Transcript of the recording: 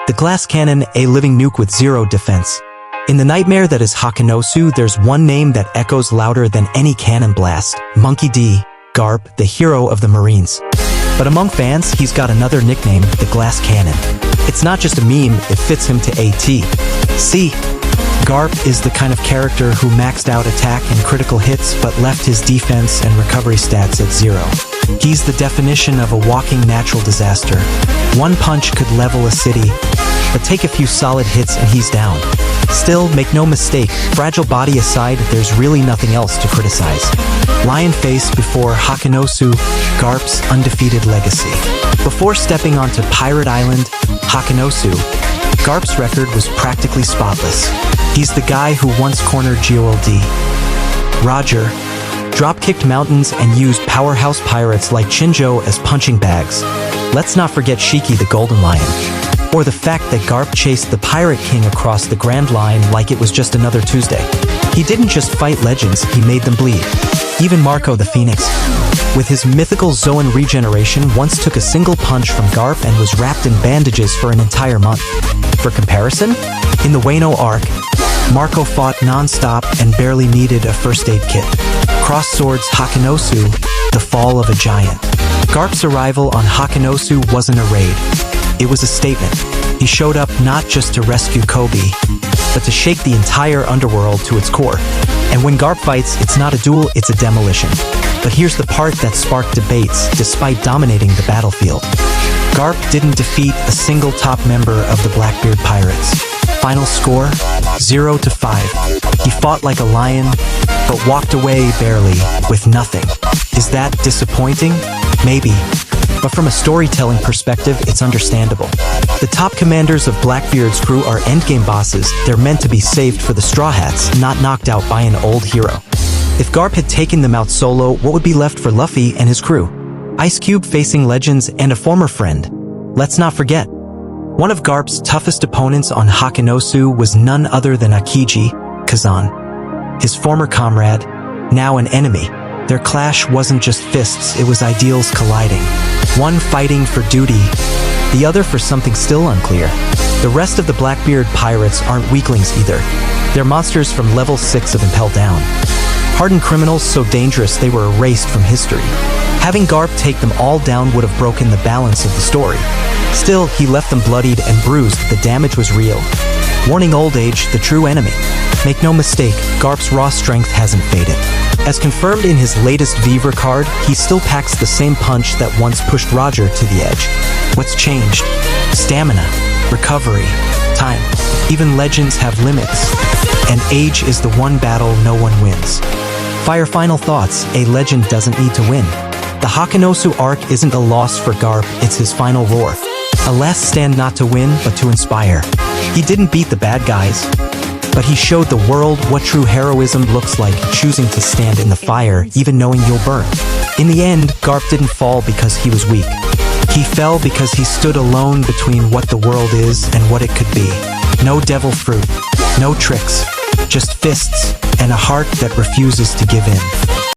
The glass cannon, a living nuke with zero defense. In the nightmare that is Hachinosu, there's one name that echoes louder than any cannon blast. Monkey D. Garp, the hero of the Marines. But among fans, he's got another nickname, the Glass Cannon. It's not just a meme, it fits him to a T. See, Garp is the kind of character who maxed out attack and critical hits but left his defense and recovery stats at zero. He's the definition of a walking natural disaster. One punch could level a city, but take a few solid hits and he's down. Still, make no mistake, fragile body aside, there's really nothing else to criticize. Lion face before Hachinosu, Garp's undefeated legacy. Before stepping onto Pirate Island, Hachinosu, Garp's record was practically spotless. He's the guy who once cornered Gol D. Roger, drop-kicked mountains and used powerhouse pirates like Chinjo as punching bags. Let's not forget Shiki the Golden Lion. Or the fact that Garp chased the Pirate King across the Grand Line like it was just another Tuesday. He didn't just fight legends, he made them bleed. Even Marco the Phoenix, with his mythical Zoan regeneration, once took a single punch from Garp and was wrapped in bandages for an entire month. For comparison, in the Wano arc, Marco fought non-stop and barely needed a first aid kit. Cross swords Hachinosu, the fall of a giant. Garp's arrival on Hachinosu wasn't a raid. It was a statement. He showed up not just to rescue Kobe, but to shake the entire underworld to its core. And when Garp fights, it's not a duel, it's a demolition. But here's the part that sparked debates, despite dominating the battlefield. Garp didn't defeat a single top member of the Blackbeard Pirates. Final score, 0-5. He fought like a lion, but walked away barely, with nothing. Is that disappointing? Maybe. But from a storytelling perspective, it's understandable. The top commanders of Blackbeard's crew are endgame bosses. They're meant to be saved for the Straw Hats, not knocked out by an old hero. If Garp had taken them out solo, what would be left for Luffy and his crew? Ice Cube facing legends and a former friend. Let's not forget, one of Garp's toughest opponents on Hachinosu was none other than Akiji, Kazan. His former comrade, now an enemy. Their clash wasn't just fists, it was ideals colliding. One fighting for duty, the other for something still unclear. The rest of the Blackbeard Pirates aren't weaklings either. They're monsters from level 6 of Impel Down. Hardened criminals so dangerous they were erased from history. Having Garp take them all down would have broken the balance of the story. Still, he left them bloodied and bruised, the damage was real. Warning old age, the true enemy. Make no mistake, Garp's raw strength hasn't faded. As confirmed in his latest Vivre card, he still packs the same punch that once pushed Roger to the edge. What's changed? Stamina, recovery, time. Even legends have limits. And age is the one battle no one wins. Fire final thoughts, a legend doesn't need to win. The Hachinosu arc isn't a loss for Garp, it's his final roar. A last stand not to win, but to inspire. He didn't beat the bad guys, but he showed the world what true heroism looks like, choosing to stand in the fire, even knowing you'll burn. In the end, Garp didn't fall because he was weak. He fell because he stood alone between what the world is and what it could be. No devil fruit, no tricks, just fists, and a heart that refuses to give in.